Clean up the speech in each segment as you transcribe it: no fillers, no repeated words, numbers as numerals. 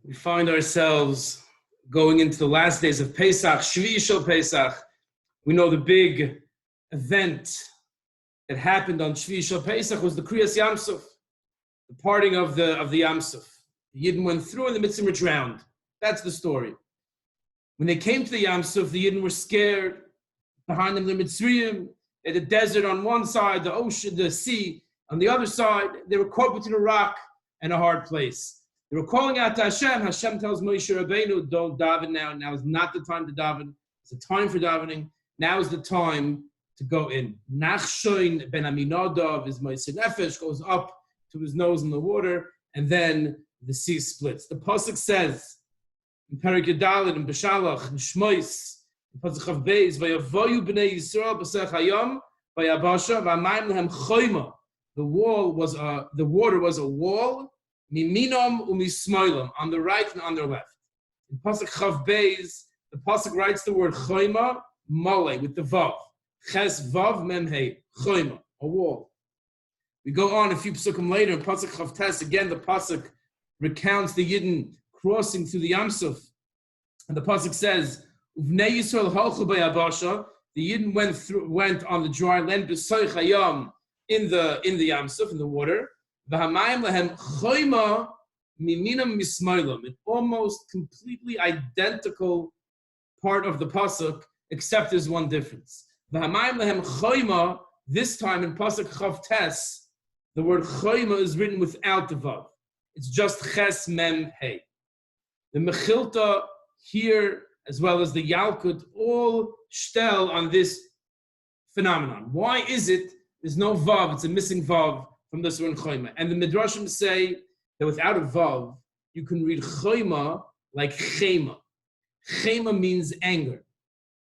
We find ourselves going into the last days of Pesach, Shvi Shel Pesach. We know the big event that happened on Shvi Shel Pesach was the Kriyas Yamsuf, the parting of the Yamsuf. The Yidden went through and the Mitzvah were drowned. That's the story. When they came to the Yamsuf, the Yidden were scared. Behind them, the Mitzrayim, they had the desert on one side, the ocean, the sea on the other side. They were caught between a rock and a hard place. They were calling out to Hashem. Hashem tells Moshe Rabbeinu, don't daven now. Now is not the time to daven. It's the time for davening. Now is the time to go in. Nachshoin ben Aminadav is Moshe Nefesh, goes up to his nose in the water, and then the sea splits. The Pasuk says, in Perik Yadalit, in Beshalach, in Shmois, in Pasuk Chav Beis, Vayavoyu b'nei Yisrael b'sech hayom, Vayabasha, V'amayim lehem choyma. The water was a wall, Miminam umismoilam, on the right and on the left. In Pasuk Chav Beis, the Pasuk writes the word choyma, mole, with the vav. Ches vav mem hey, choyma, a wall. We go on a few Pasukim later, in Pasuk Chav Tes, again the Pasuk recounts the Yidden crossing through the Yamsuf. And the Pasuk says, Uvnei Yisrael halchu b'yabasha, the Yidden went on the dry land, b'soich hayam, in the Yamsuf, in the water. V'hamayim lehem choyma miminam mismoilam, an almost completely identical part of the Pasuk, except there's one difference. V'hamayim lehem choyma, this time in Pasuk Chav Tes, the word choyma is written without the vav. It's just ches mem hey. The Mechilta here, as well as the Yalkut, all shtel on this phenomenon. Why is it there's no vav? It's a missing vav from this one choyma. And the Midrashim say that without a vav, you can read choyma like chema. Chema means anger.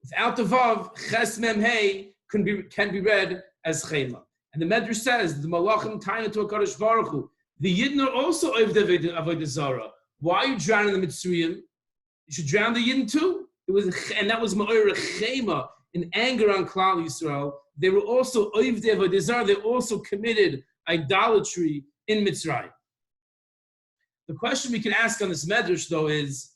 Without the vav, ches mem hey can be read as chema. And the Medrash says the malachim taina to HaKadosh Baruch Hu. The Yidden are also ovdei avodah zarah. Why are you drowning the Mitzrayim? You should drown the Yidden too. And that was ma'ora chema, in anger on Klal Yisrael. They were also ovdei avodah zarah. They also committed idolatry in Mitzrayim. The question we can ask on this Medrash, though, is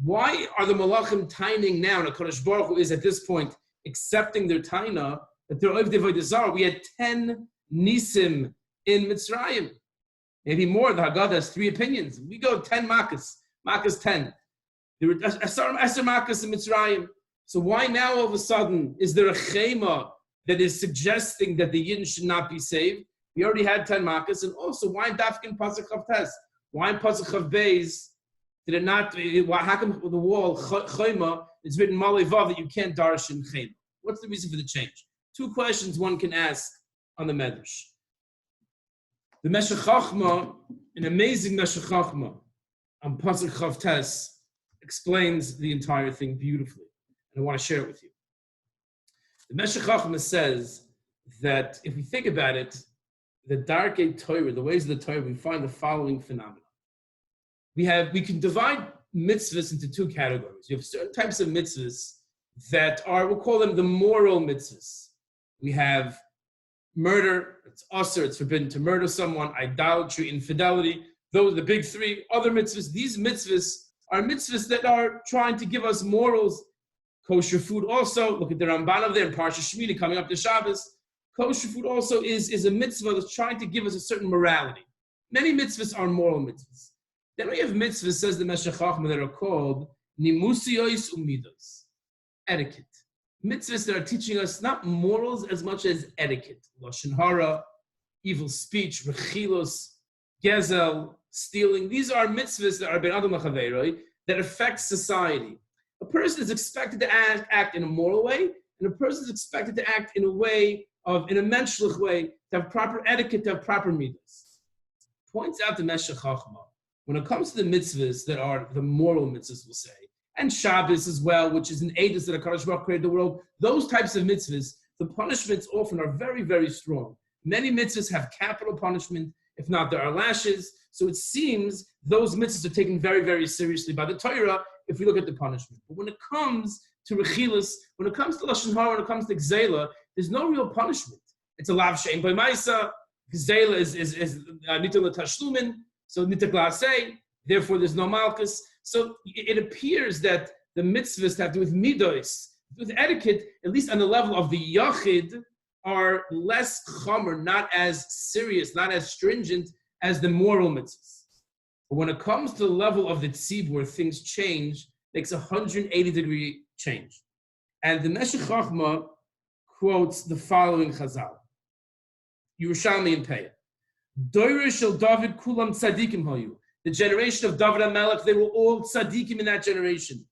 why are the malachim taining now? And HaKadosh Baruch Hu is at this point accepting their taina that they're ovdei avodah zarah. We had 10 nisim in Mitzrayim. Maybe more. The Haggadah has 3 opinions. We go 10 makas. Makas 10. There were Eser makas in Mitzrayim. So why now all of a sudden is there a chema that is suggesting that the Yidden should not be saved? We already had 10 makas. And also, why Dafkin Pasuk Chav Tes? Why in Pasuk Chav Beis did it not? How come the wall chema is written Malei Vav that you can't darshan chema? What's the reason for the change? 2 questions one can ask on the Medrash. The Meshech Chochma, an amazing Meshech Chochma, on Pasuk Chav Tes, explains the entire thing beautifully. And I want to share it with you. The Meshech Chochma says that if we think about it, the Darkei Torah, the ways of the Torah, we find the following phenomena. We can divide mitzvahs into 2 categories. You have certain types of mitzvahs that are, we'll call them the moral mitzvahs. We have murder, it's usher, it's forbidden to murder someone, idolatry, infidelity. Those are the big 3. Other mitzvahs, these mitzvahs are mitzvahs that are trying to give us morals. Kosher food also, look at the Ramban over there in Parsha Shmini coming up to Shabbos. Kosher food also is a mitzvah that's trying to give us a certain morality. Many mitzvahs are moral mitzvahs. Then we have mitzvahs, says the Meshech Chochma, that are called nimusiyos umidos, etiquette. Mitzvahs that are teaching us not morals as much as etiquette. Lashon hara, evil speech, rechilos, gezel, stealing. These are mitzvahs that are ben adam lachaveiroi, that affect society. A person is expected to act in a moral way, and a person is expected to act in a menschlich way, to have proper etiquette, to have proper midas. Points out the Meshech Chochma, when it comes to the mitzvahs that are the moral mitzvahs, we'll say, and Shabbos as well, which is an edus that HaKadosh Baruch Hu created the world, those types of mitzvahs, the punishments often are very, very strong. Many mitzvahs have capital punishment. If not, there are lashes. So it seems those mitzvahs are taken very, very seriously by the Torah if we look at the punishment. But when it comes to rechilas, when it comes to lashon hara, when it comes to gzela, there's no real punishment. It's a lav she'en by ma'isa. Gzela is nitel l'tashlumin, so nitel l'aseh. therefore there's no malchus. So it appears that the mitzvahs have to do with midos, with etiquette, at least on the level of the yachid, are less chomer, not as serious, not as stringent as the moral mitzvahs. But when it comes to the level of the tzibur, things change, makes a 180-degree change. And the Meshech Chochma quotes the following chazal. Yerushalmi and Peah. Doire shel David kulam tzadikim hayu. The generation of David HaMelech, they were all tzadikim in that generation.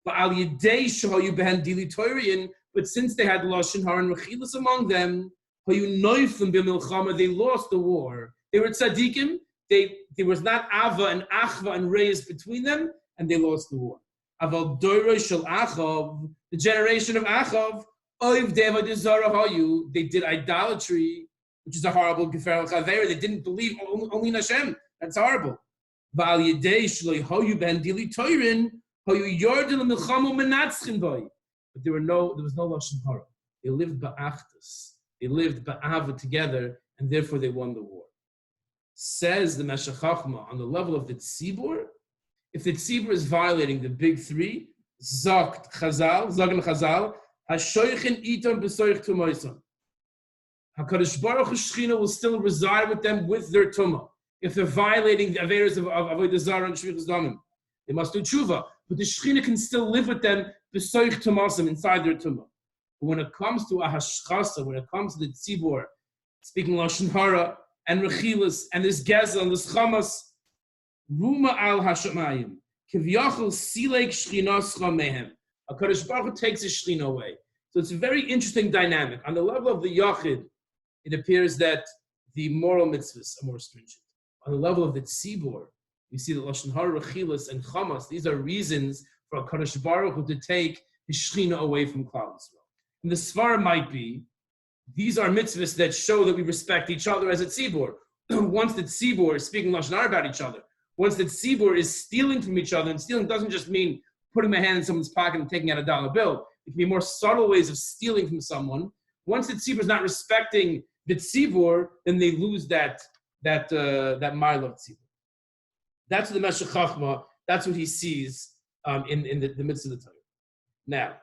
But al yedei shahayu behen dili toirian, but since they had lashon hara and rechilas among them, hayu noiflim b'milchama, they lost the war. They were tzadikim. There was not ava and achva and reis between them, and they lost the war. Aval doire shel Achav, the generation of Achav, oiv deva dezara hayu, they did idolatry, which is a horrible gefer al-chaver. They didn't believe only in Hashem. That's horrible. But there was no lashon hara. They lived ba'achdus. They lived ba'ava together, and therefore they won the war. Says the Meshech Chochma, on the level of the tzibur, if the tzibur is violating the big three, zogt chazal, hashoichin iton b'soich tumoison. HaKadosh Baruch Hu Shechina will still reside with them with their tumah. If they're violating the averos of Avodah Zarah and Shvichas Damim, they must do tshuva. But the Shechina can still live with them b'soich tumasim, inside their tumah. But when it comes to a hashchasa, when it comes to the tzibur, speaking lashon hara and rechilas and this gezel and this chamas, ruma al hashamayim kivyachol silek shchinas mehem. HaKadosh Baruch Hu takes his Shechina away. So it's a very interesting dynamic. On the level of the yachid, it appears that the moral mitzvahs are more stringent. On the level of the tzibur, we see that lashon hara, rechilas, and chamas, these are reasons for HaKadosh Baruch Hu to take his Shechina away from Klal Yisrael. And the svara might be, these are mitzvahs that show that we respect each other as a tzibur. Once the tzibur is speaking lashon hara about each other, once the tzibur is stealing from each other, and stealing doesn't just mean putting my hand in someone's pocket and taking out a dollar bill. It can be more subtle ways of stealing from someone. Once the tzibur is not respecting the tzibur, then they lose that mile of tzibur. That's the Meshech Chochma. That's what he sees in the midst of the Torah. Now,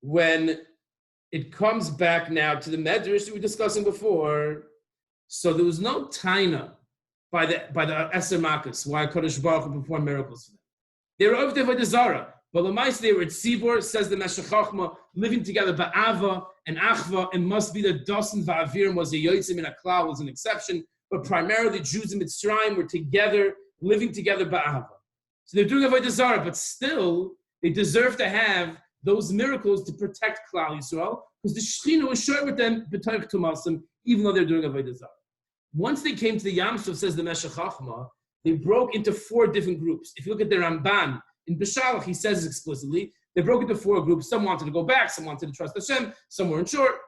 when it comes back now to the medrash that we were discussing before, so there was no taina by the Eser Makkos why Kodesh Baruch Hu performed miracles for them. They were over Avodah Zarah, but Lamais they were at tzibur, says the Meshech Chochma, living together ba'ava and achva. It must be that Dasan va'avirim was a yotzim and a klal was an exception, but primarily Jews in Mitzrayim were together, living together ba'ava. So they're doing Avodah Zarah, but still they deserve to have those miracles to protect Klal Yisrael, because the Shechina was shared with them b'toich tumasim, even though they're doing Avodah Zarah. Once they came to the Yam Suf, says the Meshech Chochma, they broke into 4 different groups. If you look at the Ramban in Beshalach, he says explicitly, they broke into 4 groups. Some wanted to go back, some wanted to trust Hashem, some weren't sure.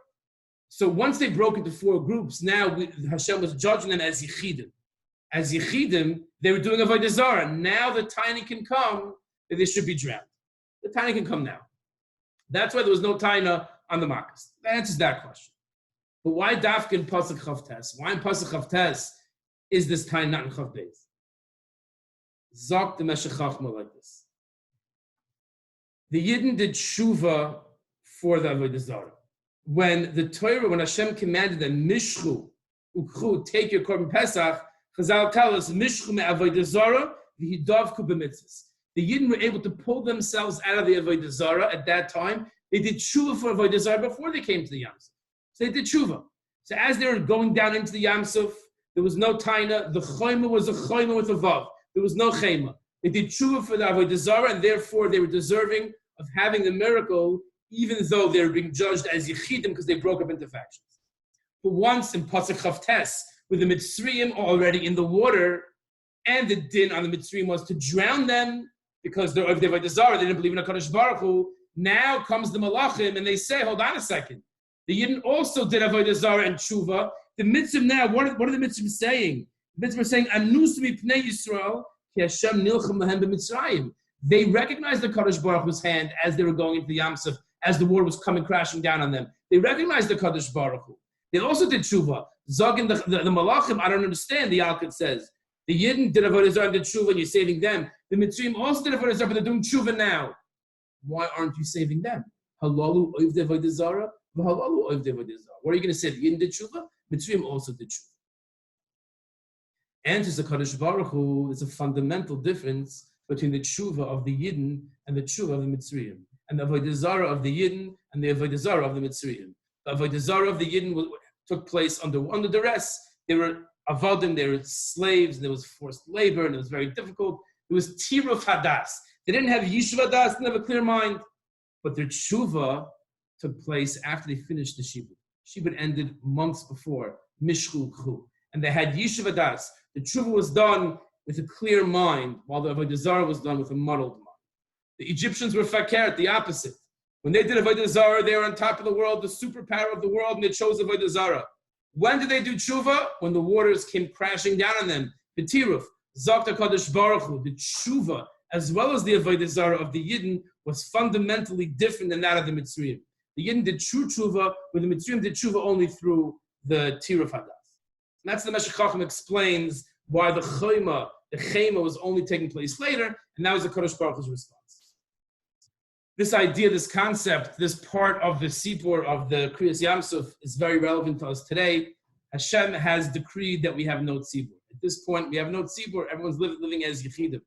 So once they broke into 4 groups, now Hashem was judging them as Yechidim. As Yechidim, they were doing Avodah Zarah. Now the tiny can come that they should be drowned. The tiny can come now. That's why there was no taina on the Makkos. That answers that question. But why Dafka in Pasuk Chavtes? Why in Pasuk Chavtes is this taina not in Chav Beis? Zok the Meshech Chochma like this. The Yidden did tshuva for the Avodah Zarah. When Hashem commanded them, Mishchu, Ukchu, take your Korban Pesach, Chazal tell us, Mishchu me Avodah Zarah, v'hidavku b'mitzvahs. The Yidden were able to pull themselves out of the Avodah Zarah at that time. They did tshuva for Avodah Zarah before they came to the Yam Suf. So they did tshuva. So as they were going down into the Yam Suf, there was no taina. The choyma was a choyma with a vav. There was no chema. They did tshuva for the Avodah Zarah, and therefore they were deserving of having the miracle, even though they were being judged as Yechidim because they broke up into factions. But once in Pasuk Chavtes, with the Mitzrayim already in the water, and the din on the Mitzrayim was to drown them because they're of the Avodah Zarah, they didn't believe in HaKadosh Baruch Hu. Now comes the Malachim, and they say, hold on a second. The Yidden also did Avodah Zarah and Tshuva. The Mitzvah now, what are the Mitzvah saying? The Mitzvah are saying, Anus mipnei Yisrael, ki Hashem nilchem lahem b'Mitzrayim. They recognized the Kadosh Baruch Hu's hand as they were going into the Yam Suf, as the war was coming crashing down on them. They recognized the Kadosh Baruch Hu. They also did Tshuva. Zog in the Malachim, I don't understand, the Yalkut says. The Yidden did avodah zarah and did tshuva, and you're saving them. The Mitzrayim also did avodah zarah, but they're doing tshuva now. Why aren't you saving them? Halalu oivdei avodah zarah, v'halalu oivdei avodah zarah. What are you going to say? The Yidden did tshuva, Mitzrayim also did tshuva. And to the Kadosh Baruch Hu, there's a fundamental difference between the tshuva of the Yidden and the tshuva of the Mitzrayim, and the avodah zarah of the Yidden and the avodah zarah of the Mitzrayim. The avodah zarah of the Yidden took place under duress. They were avodim, they were slaves, and there was forced labor, and it was very difficult. It was tiruf hadas. They didn't have yishuv hadas, didn't have a clear mind. But their tshuva took place after they finished the shibud. Shibud ended months before, mishchu khu. And they had yishuv hadas. The tshuva was done with a clear mind, while the avodah zarah was done with a muddled mind. The Egyptians were fakert, the opposite. When they did avodah zarah, they were on top of the world, the superpower of the world, and they chose avodah zarah. When did they do tshuva? When the waters came crashing down on them. The tiruf, Zakta Kadosh Baruch Hu, the tshuva, as well as the avodah zarah of the Yidden, was fundamentally different than that of the Mitzrayim. The Yidden did true tshuva, where the Mitzrayim did tshuva only through the tiruf hadas. And that's the Meshech explains why the chema was only taking place later, and that was the Kadosh Baruch Hu's response. This idea, this concept, this part of the Sipur of the Kriyas Yamsuf is very relevant to us today. Hashem has decreed that we have no tzibur. At this point, we have no tzibur. Everyone's living as yechidim.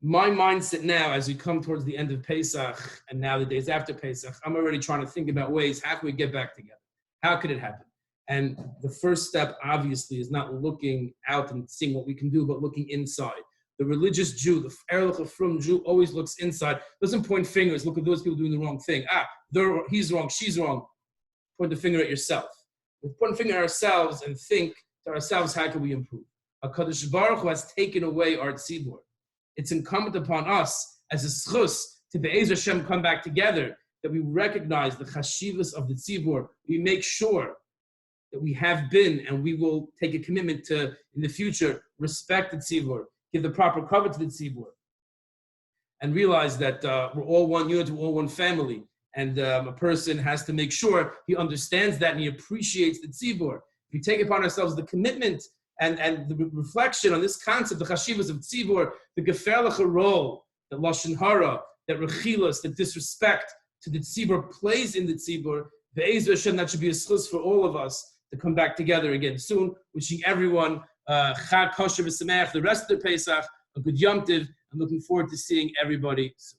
My mindset now, as we come towards the end of Pesach, and now the days after Pesach, I'm already trying to think about ways, how can we get back together? How could it happen? And the first step, obviously, is not looking out and seeing what we can do, but looking inside. The religious Jew, the Erlich Frum Jew, always looks inside, doesn't point fingers, look at those people doing the wrong thing. He's wrong, she's wrong. Point the finger at yourself. We point the finger at ourselves and think to ourselves, how can we improve? HaKadosh Baruch Hu has taken away our tzibur. It's incumbent upon us as a schus to Be'ez Hashem come back together, that we recognize the chashivas of the tzibur. We make sure that we have been and we will take a commitment to, in the future, respect the tzibur, give the proper cover to the tzibur, and realize that we're all one unit, we're all one family. And a person has to make sure he understands that and he appreciates the tzibur. If we take upon ourselves the commitment and the reflection on this concept, the chashivas of tzibur, the geferliche role, the lashon hara, that rechilas, the disrespect to the tzibur plays in the tzibur, Be'ez Hashem, that should be a schus for all of us to come back together again soon. Wishing everyone Chag Kosher v'Sameach, the rest of the Pesach, a good Yom Tiv. I'm looking forward to seeing everybody soon.